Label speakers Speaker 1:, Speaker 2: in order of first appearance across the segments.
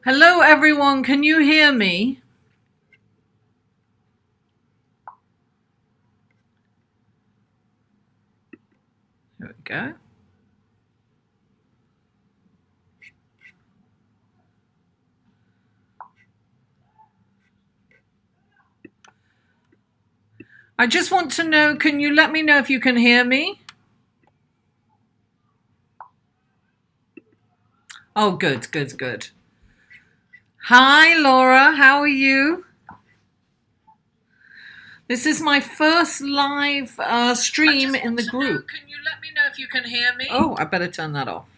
Speaker 1: Hello, everyone. Can you hear me? There we go. I just want to know, can you let me know if you can hear me? Oh, good, good, good. Hi, Laura. How are you? This is my first live stream in the group. Can you let me know if you can hear me? Oh, I better turn that off.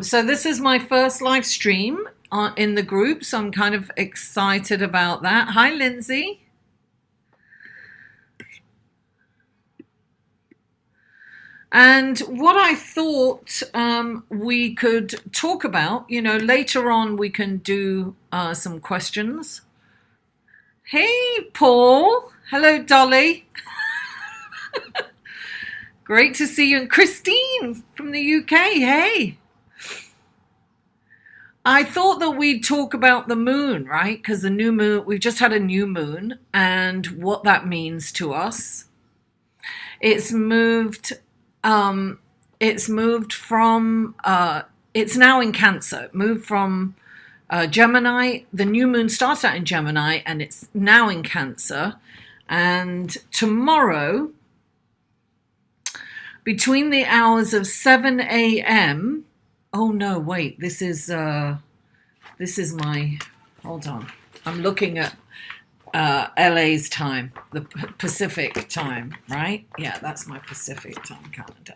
Speaker 1: So this is my first live stream in the group, so I'm kind of excited about that. Hi, Lindsay. And what I thought we could talk about, later on we can do some questions. Hey, Paul. Hello, Dolly. Great to see you. And Christine from the UK. Hey. I thought that we'd talk about the moon, right? Because the new moon, we've just had a new moon and what that means to us. It's moved from, it's now in Cancer. It moved from Gemini. The new moon started out in Gemini and it's now in Cancer. And tomorrow, between the hours of 7 a.m. Oh no, wait, this is my, hold on. I'm looking at LA's time, the Pacific time, right? Yeah, that's my Pacific time calendar.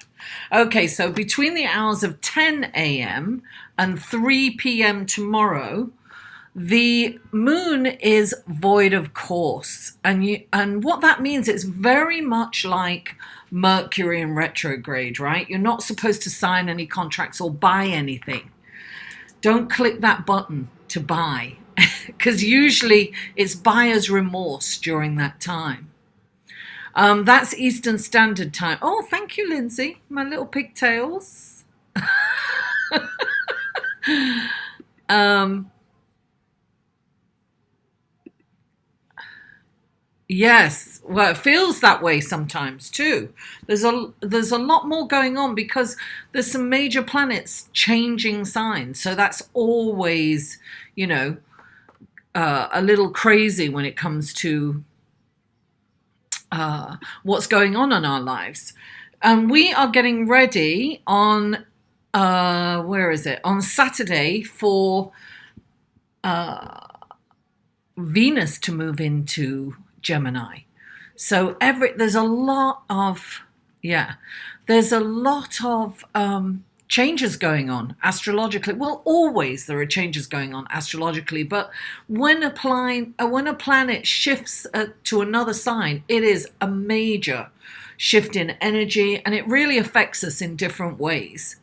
Speaker 1: Okay, so between the hours of 10 a.m. and 3 p.m. tomorrow, the moon is void of course. And what that means, it's very much like Mercury in retrograde, right? You're not supposed to sign any contracts or buy anything. Don't click that button to buy, because usually it's buyer's remorse during that time. That's Eastern Standard Time. Oh, thank you, Lindsay. My little pigtails. Yes, well, it feels that way sometimes too. There's a lot more going on because there's some major planets changing signs. So that's always, a little crazy when it comes to what's going on in our lives. And we are getting ready on where is it? On Saturday for Venus to move into Gemini. So there's a lot of changes going on astrologically. Well, always there are changes going on astrologically, but when a planet shifts to another sign, it is a major shift in energy, and it really affects us in different ways.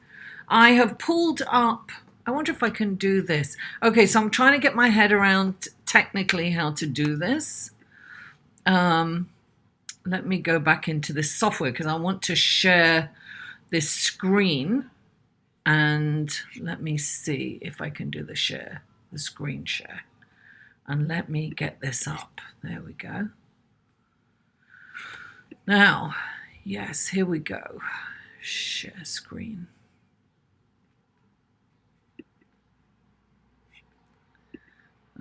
Speaker 1: I have pulled up, I wonder if I can do this. Okay, so I'm trying to get my head around technically how to do this. Let me go back into this software because I want to share this screen, and let me see if I can do the screen share, and let me get this up. There we go. Now, yes, here we go. Share screen.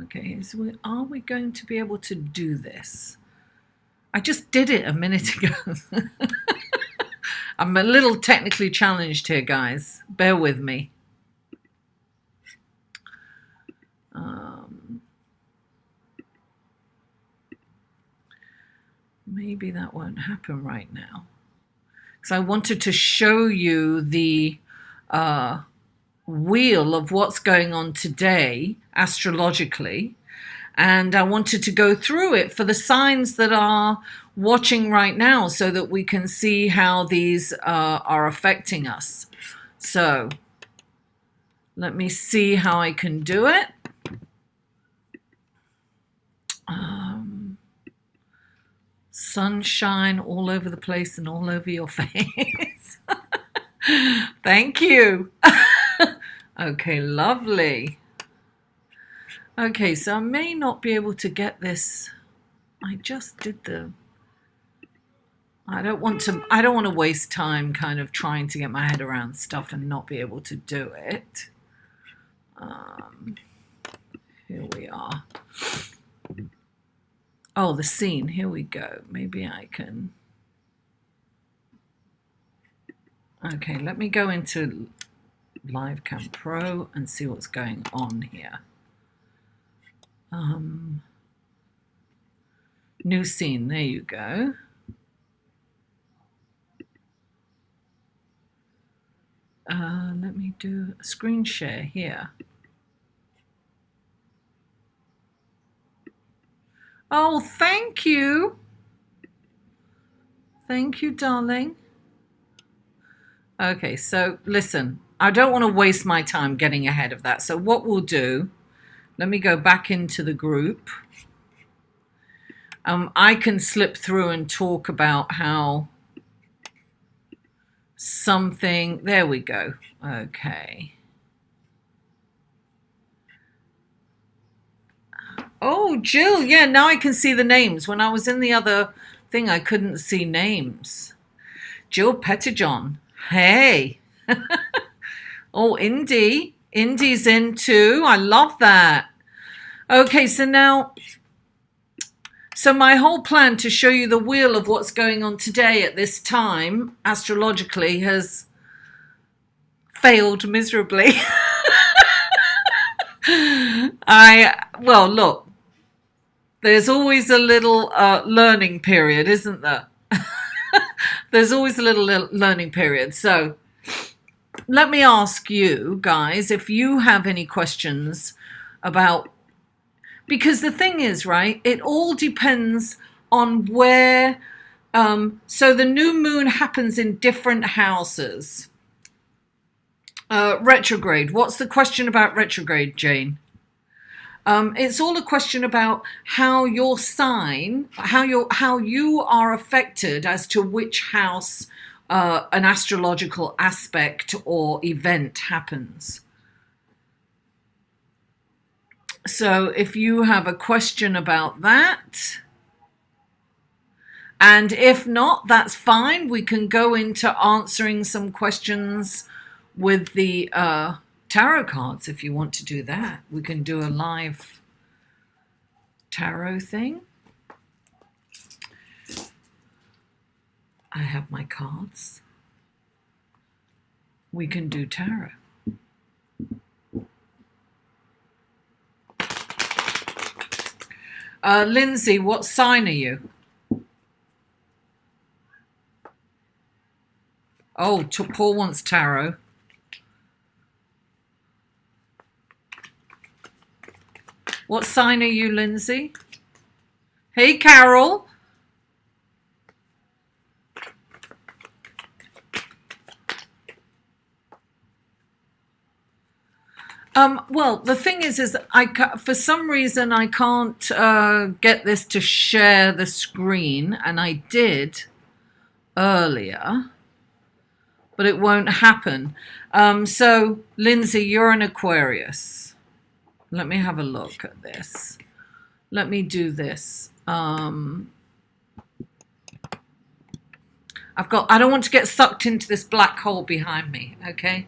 Speaker 1: Okay, so are we going to be able to do this? I just did it a minute ago. I'm a little technically challenged here, guys. Bear with me. Maybe that won't happen right now. Because I wanted to show you the wheel of what's going on today astrologically. And I wanted to go through it for the signs that are watching right now so that we can see how these are affecting us. So let me see how I can do it. Sunshine all over the place and all over your face. Thank you. Okay, lovely. Okay, so I may not be able to get this. I just did the... I don't want to waste time kind of trying to get my head around stuff and not be able to do it. Here we are. Oh, the scene. Here we go. Maybe I can... Okay, let me go into LiveCam Pro and see what's going on here. New scene. There you go. Let me do a screen share here. Oh, thank you. Thank you, darling. Okay, so listen, I don't want to waste my time getting ahead of that. So what we'll do, let me go back into the group. I can slip through and talk about how something, there we go. Okay. Oh, Jill, yeah, now I can see the names. When I was in the other thing, I couldn't see names. Jill Pettijohn, hey. Oh, Indy. Indy's in too. I love that. Okay, so now, so my whole plan to show you the wheel of what's going on today at this time, astrologically, has failed miserably. Well, look, there's always a little learning period, isn't there? There's always a little learning period. So let me ask you guys if you have any questions about, because the thing is, right, it all depends on where, so the new moon happens in different houses. Retrograde. What's the question about retrograde, Jane? It's all a question about how your sign, how you are affected as to which house an astrological aspect or event happens. So if you have a question about that, and if not, that's fine. We can go into answering some questions with the tarot cards if you want to do that. We can do a live tarot thing. I have my cards. We can do tarot. Lindsay, what sign are you? Oh, Paul wants tarot. What sign are you, Lindsay? Hey, Carol. Well, the thing is for some reason I can't get this to share the screen, and I did earlier, but it won't happen. So, Lindsay, you're an Aquarius. Let me have a look at this. Let me do this. I don't want to get sucked into this black hole behind me, okay?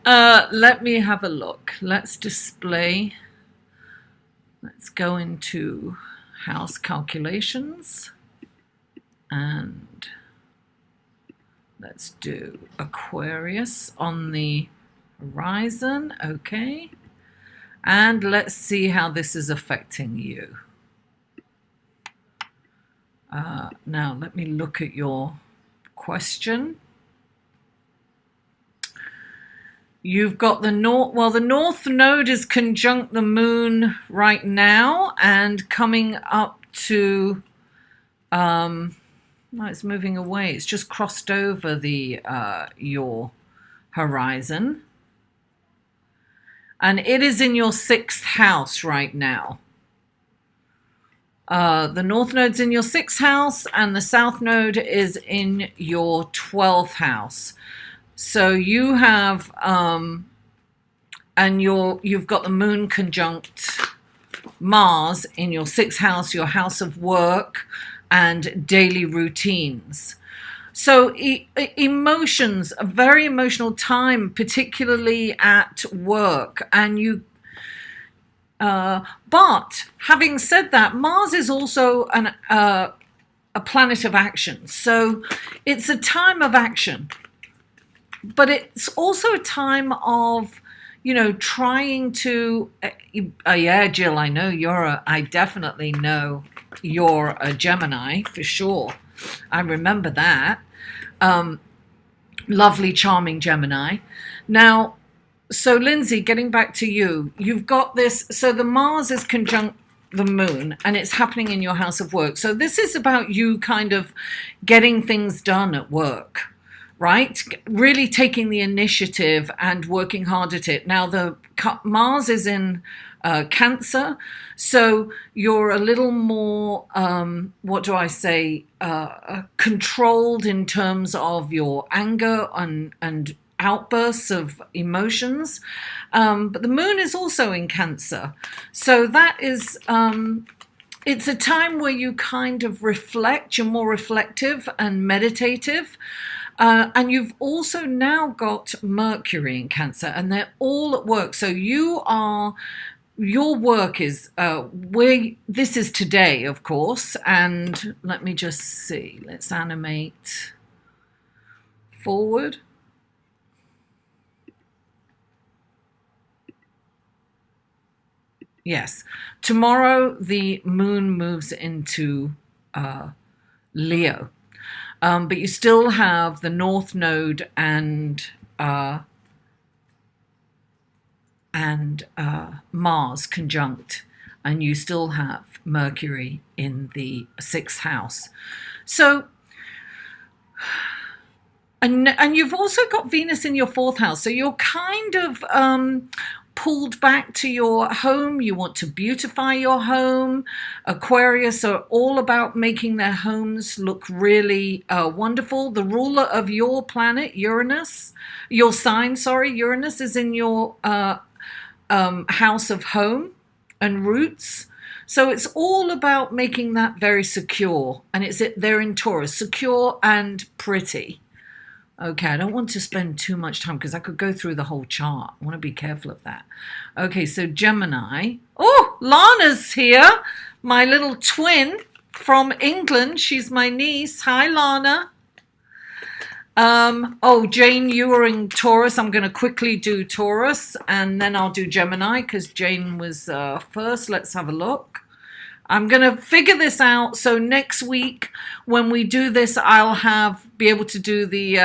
Speaker 1: Let me have a look. Let's display. Let's go into house calculations and let's do Aquarius on the horizon. Okay. And let's see how this is affecting you. Now let me look at your question. You've got the north, well, the north node is conjunct the moon right now and coming up to, no, it's moving away. It's just crossed over the your horizon. And it is in your 6th house right now. The north node's in your 6th house and the south node is in your 12th house. So you have, and you've got the moon conjunct Mars in your sixth house, your house of work and daily routines. So emotions, a very emotional time, particularly at work. And but having said that, Mars is also a planet of action. So it's a time of action, but it's also a time of, trying to, yeah, Jill, I know I definitely know you're a Gemini for sure. I remember that. Lovely, charming Gemini. Now, so Lindsay, getting back to you, you've got this, so the Mars is conjunct the moon and it's happening in your house of work. So this is about you kind of getting things done at work, right? Really taking the initiative and working hard at it. Now, the Mars is in Cancer, so you're a little more, controlled in terms of your anger and outbursts of emotions. But the moon is also in Cancer. So that is, it's a time where you kind of reflect, you're more reflective and meditative. And you've also now got Mercury in Cancer, and they're all at work. So your work is this is today, of course. And let me just see. Let's animate forward. Yes. Tomorrow the moon moves into Leo. But you still have the North Node and Mars conjunct, and you still have Mercury in the sixth house. So, and you've also got Venus in your fourth house. So you're kind of pulled back to your home. You want to beautify your home. Aquarius are all about making their homes look really wonderful. The ruler of your planet, Uranus, your sign, Uranus is in your house of home and roots. So it's all about making that very secure. And they're in Taurus, secure and pretty. Okay, I don't want to spend too much time because I could go through the whole chart. I want to be careful of that. Okay, so Gemini. Oh, Lana's here. My little twin from England. She's my niece. Hi, Lana. Jane, you were in Taurus. I'm going to quickly do Taurus and then I'll do Gemini because Jane was first. Let's have a look. I'm going to figure this out. So next week when we do this, I'll be able to do the,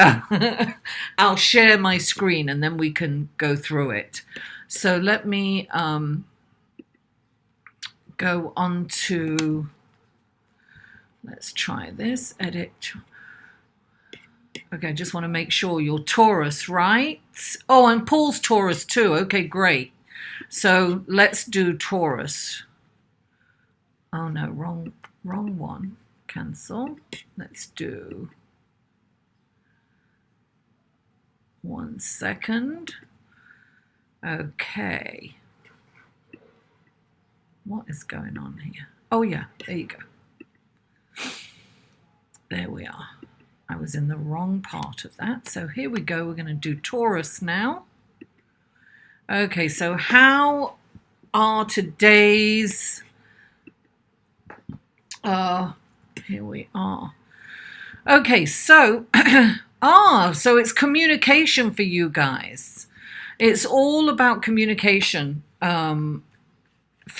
Speaker 1: I'll share my screen and then we can go through it. So let me go on to, let's try this, edit. Okay, I just want to make sure you're Taurus, right? Oh, and Paul's Taurus too. Okay, great. So let's do Taurus. Oh no, wrong one. Cancel. Let's do 1 second. Okay. What is going on here? Oh yeah, there you go. There we are. I was in the wrong part of that. So here we go. We're going to do Taurus now. Okay, so how are today's... here we are. Okay, so... so it's communication for you guys. It's all about communication for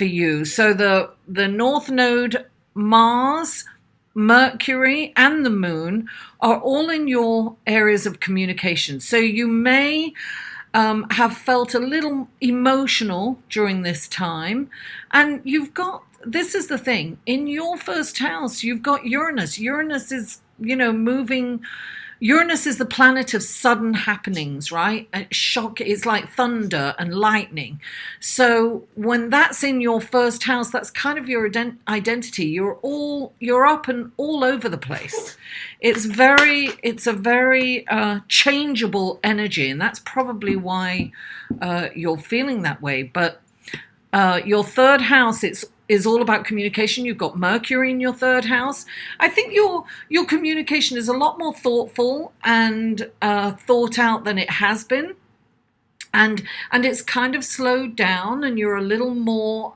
Speaker 1: you. So the North Node, Mars, Mercury and the moon are all in your areas of communication. So you may have felt a little emotional during this time. And this is the thing, in your first house, you've got Uranus. Uranus is, moving Uranus is the planet of sudden happenings, right? Shock. It's like thunder and lightning. So when that's in your first house, that's kind of your identity. You're up and all over the place. It's a very changeable energy, and that's probably why you're feeling that way. But your third house, is all about communication. You've got Mercury in your third house. I think your communication is a lot more thoughtful and thought out than it has been, and it's kind of slowed down, and you're a little more.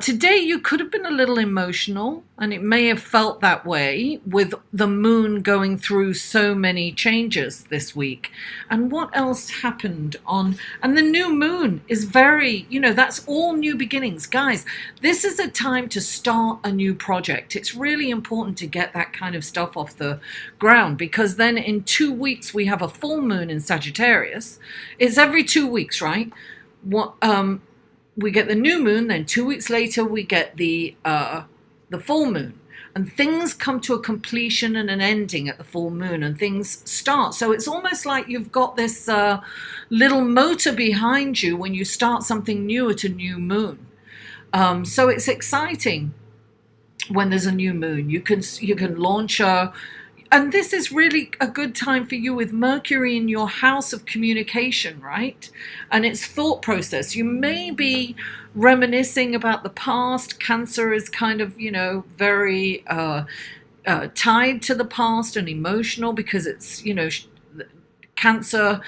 Speaker 1: Today you could have been a little emotional, and it may have felt that way with the moon going through so many changes this week. And what else happened and the new moon is very, that's all new beginnings. Guys, this is a time to start a new project. It's really important to get that kind of stuff off the ground, because then in 2 weeks we have a full moon in Sagittarius. It's every 2 weeks, right? We get the new moon, then 2 weeks later we get the full moon, and things come to a completion and an ending at the full moon, and things start. So it's almost like you've got this little motor behind you when you start something new at a new moon. So it's exciting when there's a new moon. You can launch and this is really a good time for you with Mercury in your house of communication, right? And its thought process. You may be reminiscing about the past. Cancer is kind of, very tied to the past and emotional, because it's, Cancer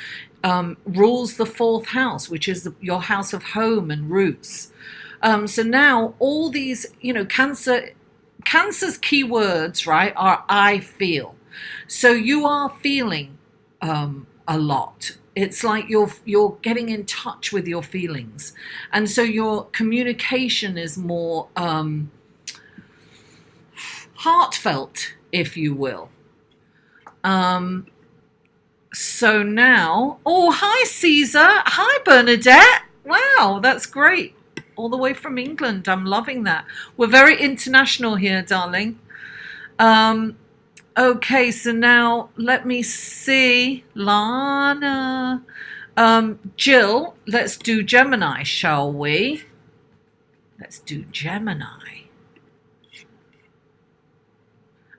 Speaker 1: rules the fourth house, which is your house of home and roots. So now all these, Cancer's key words, right, are I feel. So you are feeling a lot. It's like you're getting in touch with your feelings. And so your communication is more heartfelt, if you will. So now, hi Caesar, hi Bernadette. Wow, that's great. All the way from England. I'm loving that. We're very international here, darling. Okay, so now let me see. Lana. Jill, let's do Gemini, shall we? Let's do Gemini.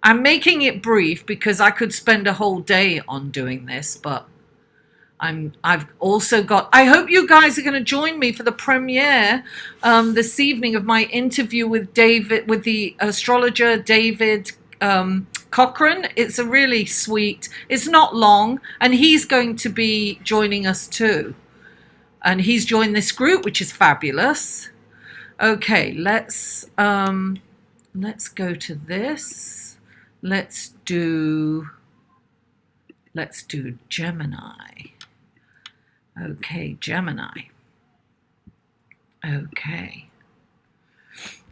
Speaker 1: I'm making it brief because I could spend a whole day on doing this, but I've also got, I hope you guys are going to join me for the premiere this evening of my interview with the astrologer David Cochrane. It's a really sweet, it's not long, and he's going to be joining us too. And he's joined this group, which is fabulous. Okay, let's go to this. Let's do Gemini. Okay, Gemini. Okay.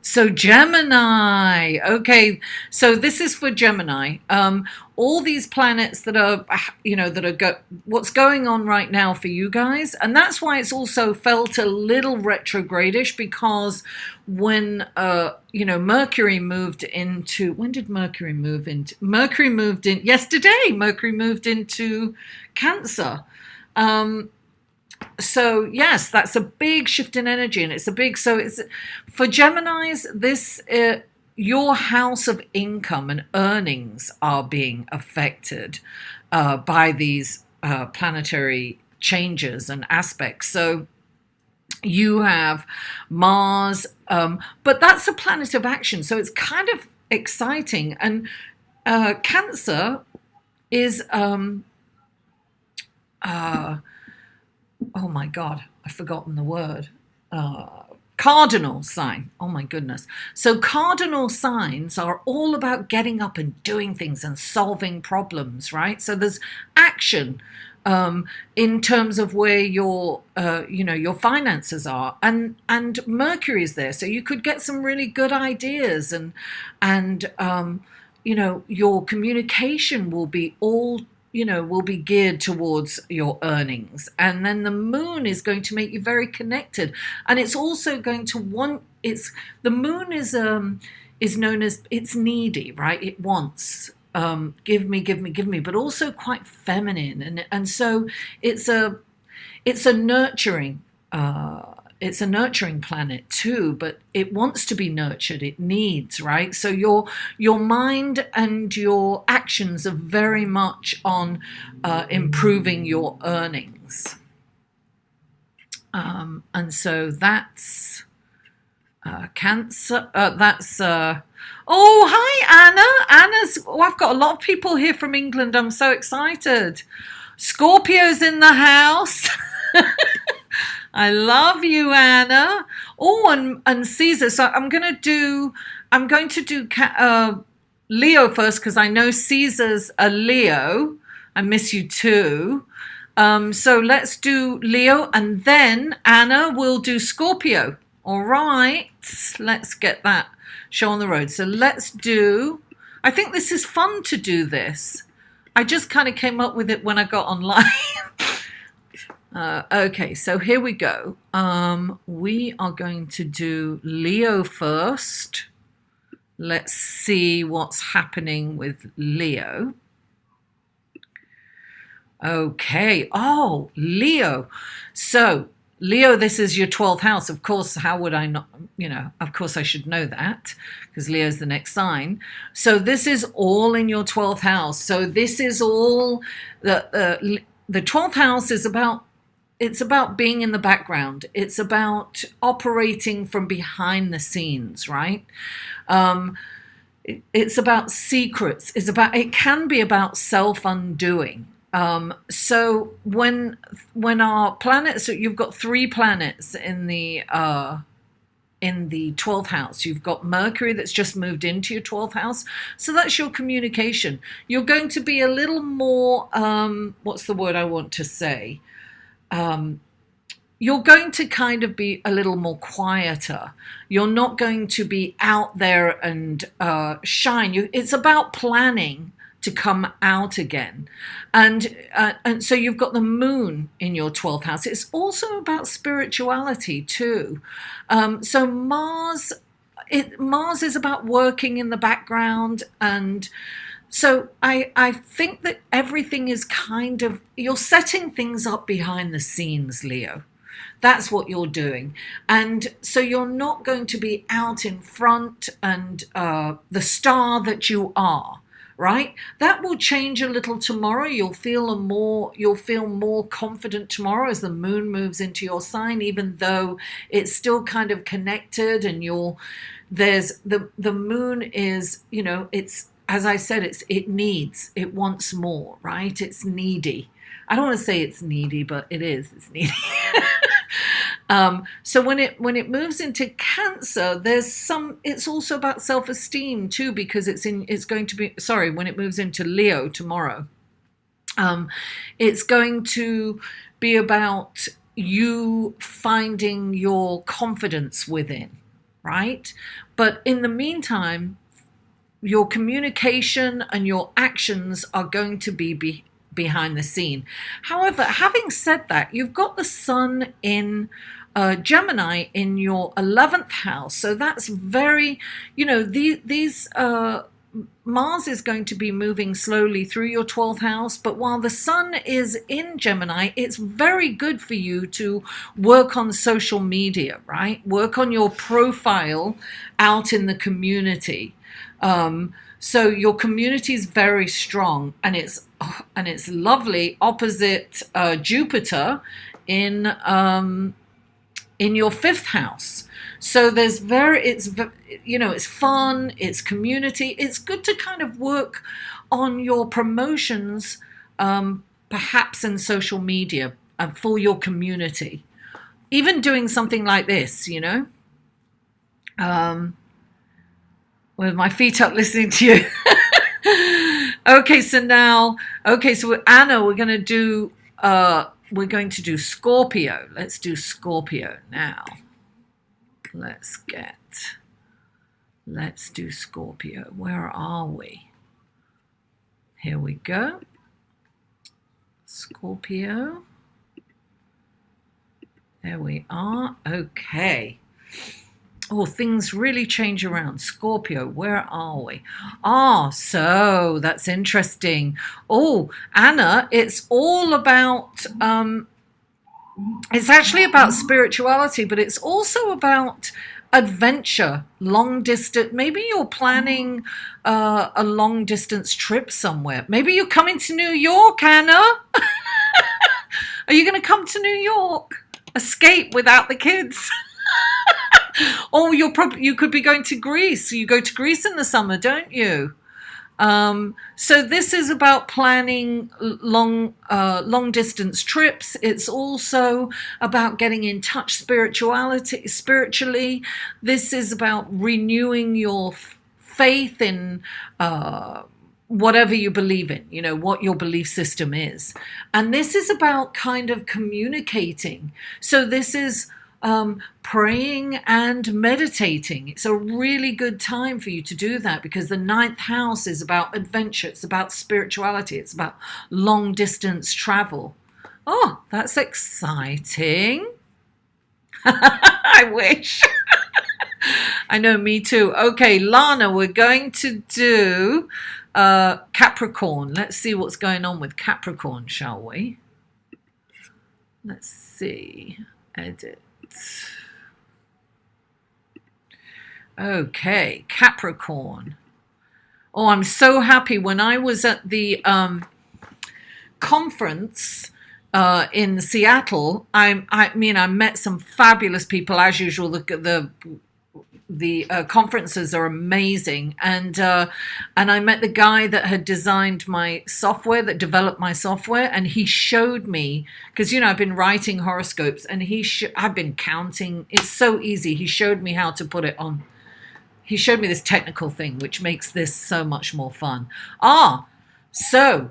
Speaker 1: So Gemini. Okay, so this is for Gemini. All these planets that are, what's going on right now for you guys, and that's why it's also felt a little retrogradish, because when Mercury moved into, when did Mercury move into? Mercury moved in yesterday. Mercury moved into Cancer. So yes, that's a big shift in energy, and it's for Geminis, this your house of income and earnings are being affected by these planetary changes and aspects. So you have Mars, but that's a planet of action, so it's kind of exciting. And Cancer is oh my God, I've forgotten the word. Cardinal sign. Oh my goodness. So cardinal signs are all about getting up and doing things and solving problems, right? So there's action in terms of where your finances are, and Mercury is there, so you could get some really good ideas, and your communication will be geared towards your earnings. And then the moon is going to make you very connected, and it's also going to the moon is known as, it's needy, right? It wants give me, give me, give me, but also quite feminine. And so it's a nurturing, it's a nurturing planet too, but it wants to be nurtured. It needs, right? So your mind and your actions are very much on improving your earnings. And so that's Cancer. That's oh, hi Anna's. Oh, I've got a lot of people here from England. I'm so excited. Scorpio's in the house. I love you, Anna. Oh, and Caesar. So I'm going to do Leo first, because I know Caesar's a Leo. I miss you too. So let's do Leo, and then Anna will do Scorpio. All right, let's get that show on the road. So let's do, I think this is fun to do this. I just kind of came up with it when I got online. Okay, so here we go. We are going to do Leo first. Let's see what's happening with Leo. Okay, oh, Leo. So Leo, this is your 12th house. Of course, how would I not, of course I should know that, because Leo's the next sign. So this is all in your 12th house. So this is all, the 12th house is about, it's about being in the background. It's about operating from behind the scenes, right? It's about secrets. It can be about self-undoing. So when our planets, so you've got 3 planets in the 12th house. You've got Mercury that's just moved into your 12th house. So that's your communication. You're going to be a little more, what's the word I want to say? You're going to kind of be a little more quieter. You're not going to be out there and shine. It's about planning to come out again. And so you've got the moon in your 12th house. It's also about spirituality too. So Mars is about working in the background. And so I think that everything is kind of, you're setting things up behind the scenes, Leo. That's what you're doing. And so you're not going to be out in front and the star that you are. Right? That will change a little tomorrow. You'll feel more confident tomorrow as the moon moves into your sign, even though it's still kind of connected, and the moon is, it's, as I said, it wants more, right? It's needy. I don't want to say it's needy, but it's needy. So when it moves into Cancer, it's also about self-esteem too, because when it moves into Leo tomorrow, it's going to be about you finding your confidence within, right? But in the meantime, your communication and your actions are going to be behind the scene. However, having said that, you've got the sun in Gemini in your 11th house. So that's very, Mars is going to be moving slowly through your 12th house, but while the sun is in Gemini, it's very good for you to work on social media, right? Work on your profile out in the community. So your community is very strong, and it's lovely opposite Jupiter in your 5th house. So it's fun, it's community. It's good to kind of work on your promotions, perhaps in social media for your community. Even doing something like this, with my feet up listening to you. So Anna, we're going to do Scorpio. Let's do Scorpio now. Let's do Scorpio. Where are we? Here we go. Scorpio. There we are. Okay. Oh, things really change around. Scorpio, where are we? Ah, so that's interesting. Oh, Anna, it's all about, it's actually about spirituality, but it's also about adventure, long distance. Maybe you're planning a long distance trip somewhere. Maybe you're coming to New York, Anna. Are you going to come to New York? Escape without the kids. Or you could be going to Greece. You go to Greece in the summer, don't you? So this is about planning long distance trips. It's also about getting in touch spiritually. This is about renewing your faith in whatever you believe in, what your belief system is. And this is about kind of communicating. So this is praying and meditating. It's a really good time for you to do that, because the ninth house is about adventure. It's about spirituality. It's about long distance travel. Oh, that's exciting. I wish. I know, me too. Okay, Lana, we're going to do Capricorn. Let's see what's going on with Capricorn, shall we? Let's see. Edit. Okay, Capricorn. Oh, I'm so happy. When I was at the conference in Seattle, I met some fabulous people as usual. The conferences are amazing, and I met the guy that had designed my software, that developed my software, and he showed me, because I've been writing horoscopes, and I've been counting. It's so easy. He showed me how to put it on. He showed me this technical thing, which makes this so much more fun. So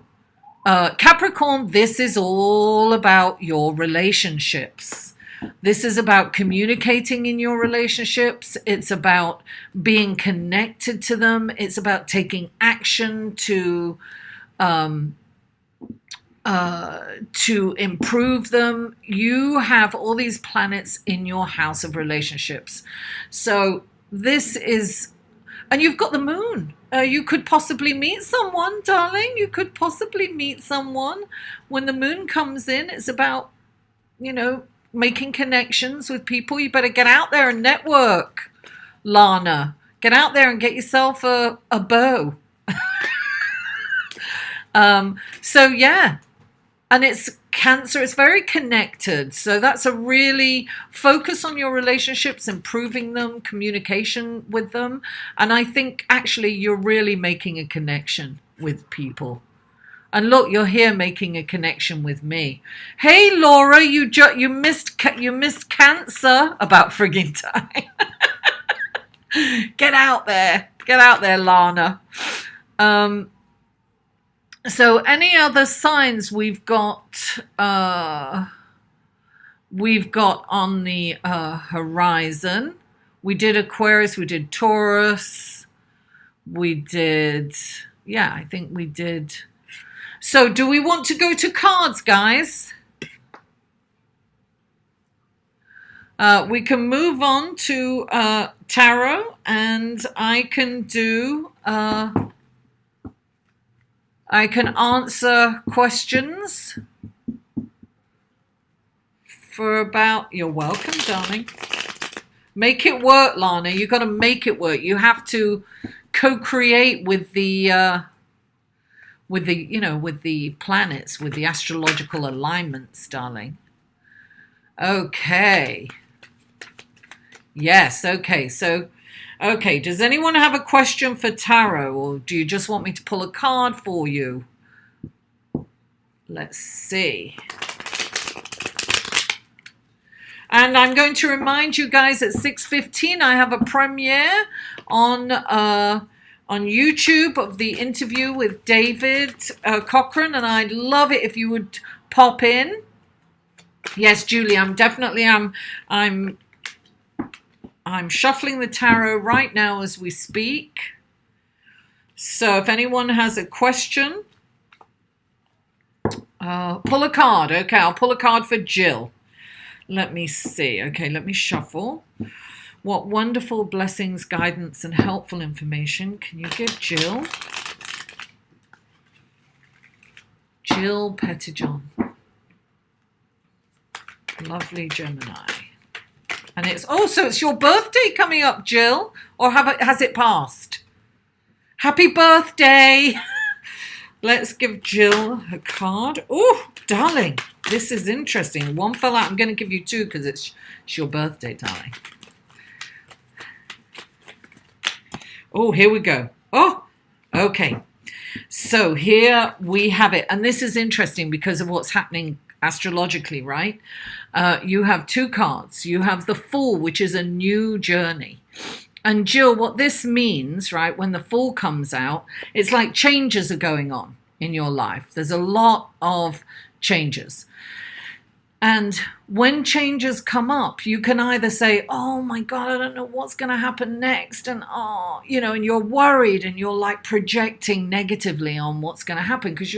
Speaker 1: Capricorn, this is all about your relationships. This is about communicating in your relationships. It's about being connected to them. It's about taking action to improve them. You have all these planets in your house of relationships. So this is, and you've got the moon. You could possibly meet someone, darling. You could possibly meet someone. When the moon comes in, it's about, making connections with people. You better get out there and network, Lana. Get out there and get yourself a beau. So yeah, and it's Cancer. It's very connected. So that's a really focus on your relationships, improving them, communication with them. And I think actually you're really making a connection with people. And look, you're here making a connection with me. Hey, Laura, you missed Cancer about frigging time. Get out there, Lana. So, any other signs we've got on the horizon? We did Aquarius. We did Taurus. We did, I think we did. So do we want to go to cards, guys? We can move on to tarot, and I can answer questions for about, you're welcome, darling. Make it work, Lana. You got to make it work. You have to co-create with the planets, with the astrological alignments, darling. Okay. Yes, okay. So, does anyone have a question for tarot, or do you just want me to pull a card for you? Let's see. And I'm going to remind you guys at 6:15 I have a premiere on YouTube of the interview with David Cochran, and I'd love it if you would pop in. Yes, Julie, I'm shuffling the tarot right now as we speak. So if anyone has a question, pull a card. Okay, I'll pull a card for Jill. Let me see. Okay, let me shuffle. What wonderful blessings, guidance, and helpful information can you give Jill? Jill Pettijohn. Lovely Gemini. And it's also, it's your birthday coming up, Jill, or has it passed? Happy birthday. Let's give Jill a card. Oh, darling, this is interesting. One fell out. I'm going to give you two because it's your birthday, darling. Oh, here we go. Oh, okay. So here we have it. And this is interesting because of what's happening astrologically, right? You have two cards. You have the Fool, which is a new journey. And Jill, what this means, right, when the Fool comes out, it's like changes are going on in your life. There's a lot of changes. And when changes come up, you can either say, oh my God, I don't know what's going to happen next. And, and you're worried and you're like projecting negatively on what's going to happen because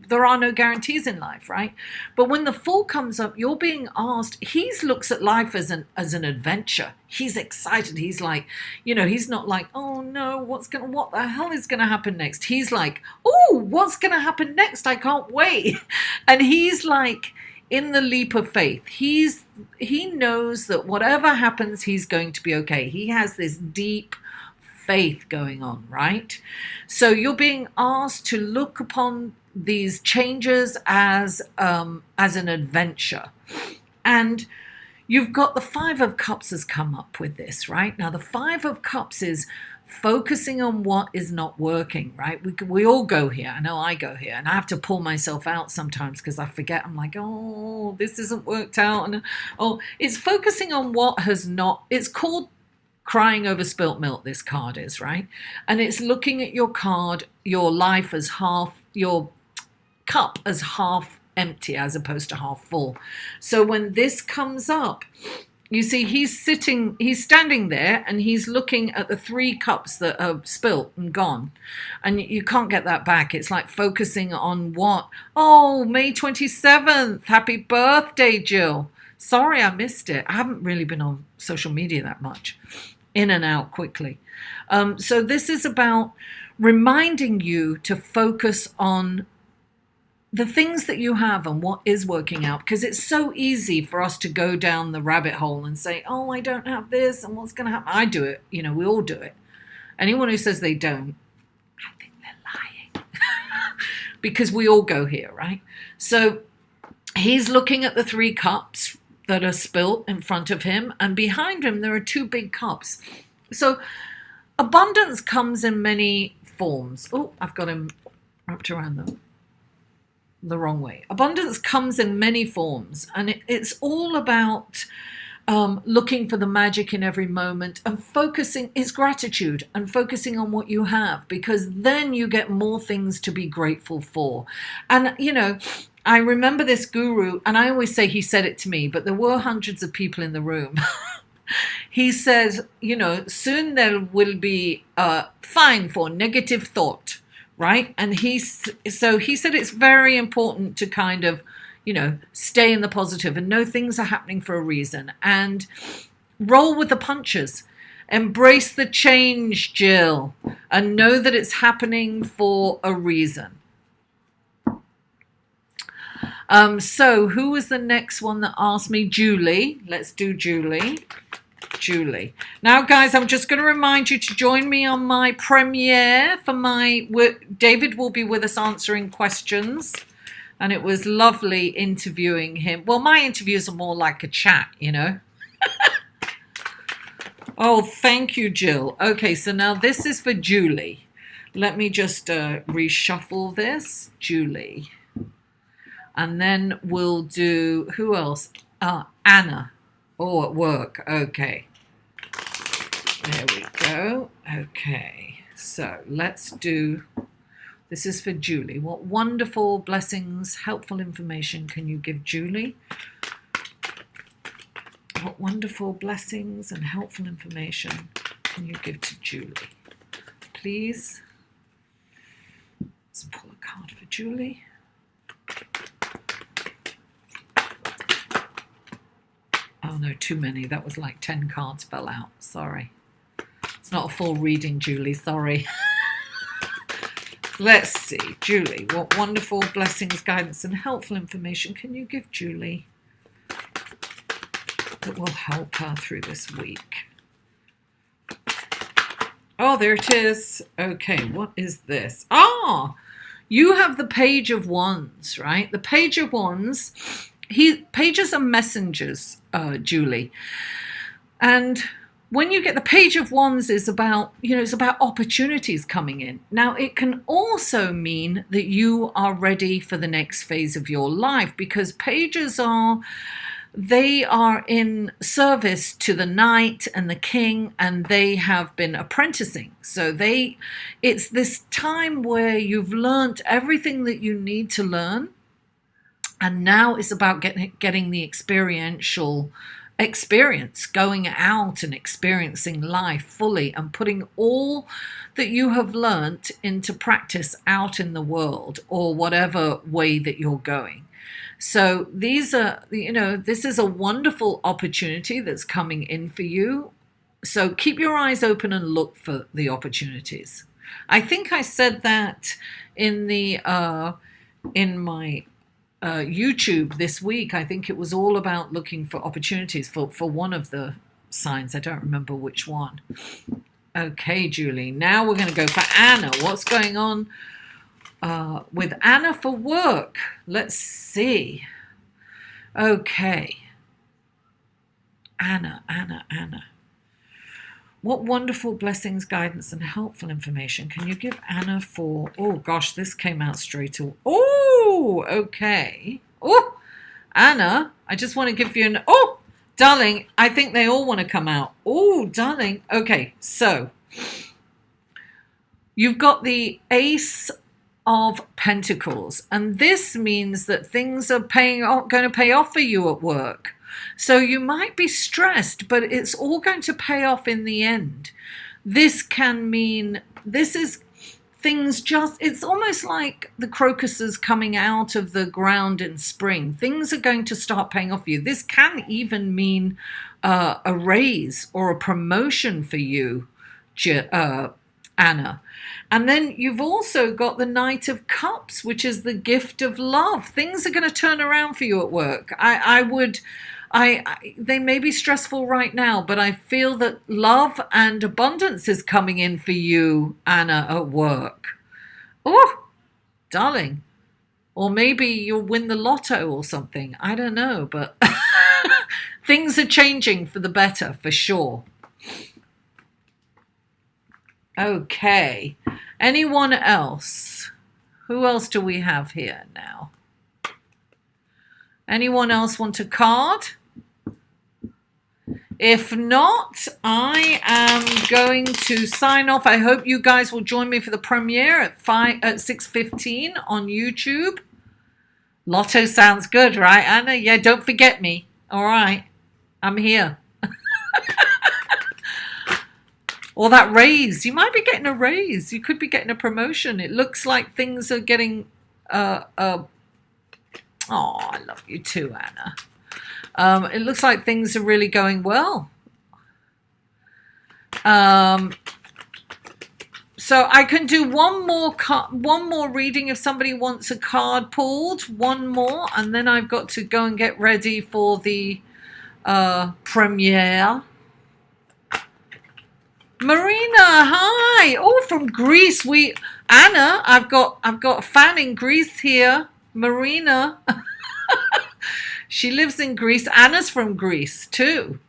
Speaker 1: there are no guarantees in life, right? But when the Fool comes up, you're being asked, he looks at life as an adventure. He's excited. He's like, he's not like, oh no, what the hell is going to happen next? He's like, oh, what's going to happen next? I can't wait. And he's like, in the leap of faith, he knows that whatever happens, he's going to be okay. He has this deep faith going on, right? So you're being asked to look upon these changes as an adventure. And you've got the Five of Cups has come up with this, right? Now, the Five of Cups is focusing on what is not working, right? We all go here. I know I go here, and I have to pull myself out sometimes because I forget. I'm like, oh, this isn't worked out. And it's focusing on what has not. It's called crying over spilt milk, this card is, right? And it's looking at your card, your life as half, your cup as half empty as opposed to half full. So when this comes up, you see, he's standing there and he's looking at the three cups that are spilt and gone. And you can't get that back. It's like focusing on what? Oh, May 27th. Happy birthday, Jill. Sorry, I missed it. I haven't really been on social media that much. In and out quickly. So this is about reminding you to focus on the things that you have and what is working out, because it's so easy for us to go down the rabbit hole and say, oh, I don't have this and what's going to happen. I do it. We all do it. Anyone who says they don't, I think they're lying because we all go here, right? So he's looking at the three cups that are spilt in front of him, and behind him there are two big cups. So abundance comes in many forms. Oh, I've got him wrapped around the wrong way. Abundance comes in many forms, and it's all about looking for the magic in every moment and focusing. It's gratitude and focusing on what you have, because then you get more things to be grateful for. And I remember this guru, and I always say he said it to me, but there were hundreds of people in the room. He says, soon there will be a fine for negative thought. Right. And he said it's very important to kind of, stay in the positive and know things are happening for a reason and roll with the punches. Embrace the change, Jill, and know that it's happening for a reason. So who was the next one that asked me? Julie. Let's do Julie. Now, guys, I'm just going to remind you to join me on my premiere for David will be with us answering questions, and it was lovely interviewing him. Well, my interviews are more like a chat, Oh, thank you, Jill. Okay, so now this is for Julie. Let me just reshuffle this, Julie. And then we'll do, who else? Anna. Oh, at work. Okay. There we go. Okay. So let's do, this is for Julie. What wonderful blessings, helpful information can you give Julie? What wonderful blessings and helpful information can you give to Julie? Please. Let's pull a card for Julie. Oh no, no, too many. That was like 10 cards fell out. Sorry. It's not a full reading, Julie. Sorry. Let's see. Julie, what wonderful blessings, guidance, and helpful information can you give Julie that will help her through this week? Oh, there it is. Okay, what is this? Ah, you have the Page of Wands, right? The Page of Wands. Pages are messengers, Julie. And when you get the Page of Wands is about, it's about opportunities coming in. Now, it can also mean that you are ready for the next phase of your life, because pages they are in service to the knight and the king, and they have been apprenticing. So it's this time where you've learned everything that you need to learn. And now it's about getting the experiential experience, going out and experiencing life fully and putting all that you have learnt into practice out in the world, or whatever way that you're going. So this is a wonderful opportunity that's coming in for you. So keep your eyes open and look for the opportunities. I think I said that in my YouTube this week. I think it was all about looking for opportunities for one of the signs. I don't remember which one. Okay, Julie. Now we're going to go for Anna. What's going on with Anna for work? Let's see. Okay. Anna. What wonderful blessings, guidance, and helpful information can you give Anna for... Oh, gosh, this came out straight away. Oh, okay. Oh, Anna, I just want to give you an... Oh, darling, I think they all want to come out. Oh, darling. Okay, so you've got the Ace of Pentacles, and this means that things are going to pay off for you at work. So you might be stressed, but it's all going to pay off in the end. This can mean, it's almost like the crocuses coming out of the ground in spring. Things are going to start paying off for you. This can even mean a raise or a promotion for you, Anna. And then you've also got the Knight of Cups, which is the gift of love. Things are going to turn around for you at work. They may be stressful right now, but I feel that love and abundance is coming in for you, Anna, at work. Oh, darling. Or maybe you'll win the lotto or something. I don't know, but things are changing for the better, for sure. Okay. Anyone else? Who else do we have here now? Anyone else want a card? If not, I am going to sign off. I hope you guys will join me for the premiere at 6:15 on YouTube. Lotto sounds good, right, Anna? Yeah, don't forget me. All right. I'm here. Or that raise. You might be getting a raise. You could be getting a promotion. It looks like things are getting... Oh, I love you too, Anna. It looks like things are really going well. So I can do one more reading if somebody wants a card pulled. One more, and then I've got to go and get ready for the premiere. Marina, hi. Oh, from Greece. Anna, I've got a fan in Greece here. Marina. She lives in Greece. Anna's from Greece too.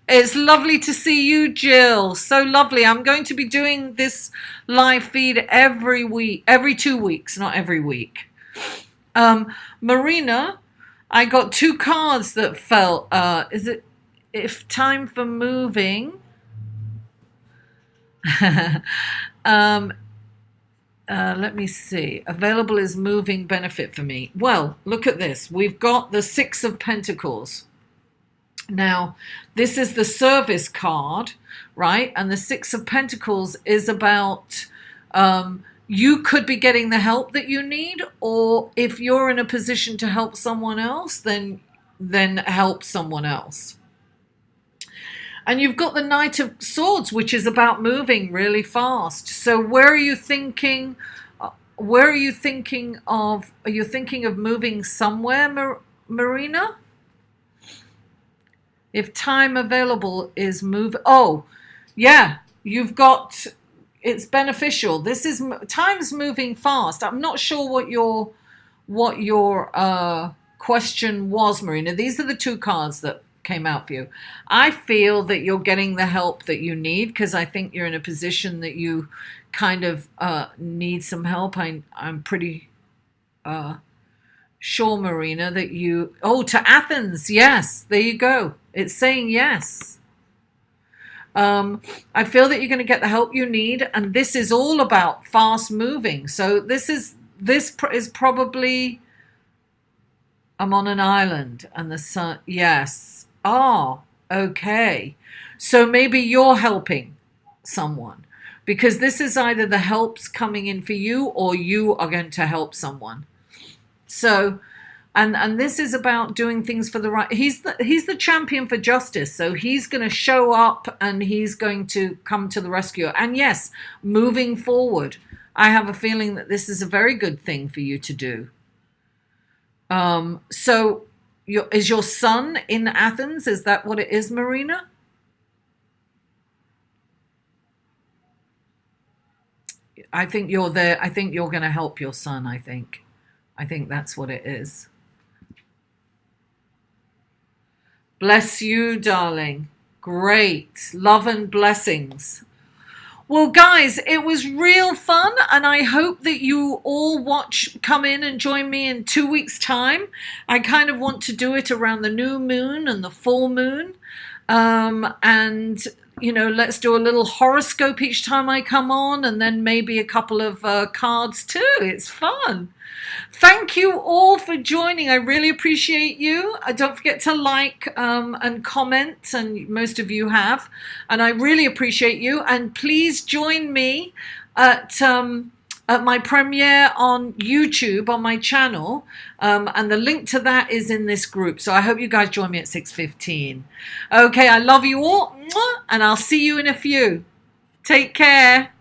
Speaker 1: It's lovely to see you, Jill. So lovely. I'm going to be doing this live feed every week, every 2 weeks, not every week. Marina, I got 2 cards that fell. Is it if time for moving? Let me see. Available is moving benefit for me. Well, look at this. We've got the 6 of Pentacles. Now, this is the service card, right? And the 6 of Pentacles is about you could be getting the help that you need, or if you're in a position to help someone else, then help someone else. And you've got the Knight of Swords, which is about moving really fast. So where are you thinking? Where are you thinking of? Are you thinking of moving somewhere, Marina? If time available is move. Oh, yeah, you've got. It's beneficial. This is time's moving fast. I'm not sure what your question was, Marina. These are the two cards that came out for you. I feel that you're getting the help that you need, because I think you're in a position that you kind of need some help. I'm pretty sure, Marina, that you... Oh, to Athens. Yes, there you go. It's saying yes. I feel that you're going to get the help you need, and this is all about fast moving. So this is probably... I'm on an island, and the sun... Yes. Ah, okay. So maybe you're helping someone, because this is either the help's coming in for you, or you are going to help someone. So, and this is about doing things for the right. He's the champion for justice. So he's going to show up, and he's going to come to the rescue. And yes, moving forward, I have a feeling that this is a very good thing for you to do. So is your sun in Athens? Is that what it is, Marina? I think you're there. I think you're going to help your son. I think that's what it is. Bless you, darling. Great. Love and blessings. Well, guys, it was real fun, and I hope that you all come in and join me in 2 weeks' time. I kind of want to do it around the new moon and the full moon. And, you know, let's do a little horoscope each time I come on, and then maybe a couple of cards too. It's fun. Thank you all for joining. I really appreciate you. Don't forget to like and comment, and most of you have. And I really appreciate you. And please join me at my premiere on YouTube on my channel. And the link to that is in this group. So I hope you guys join me at 6:15. Okay, I love you all. And I'll see you in a few. Take care.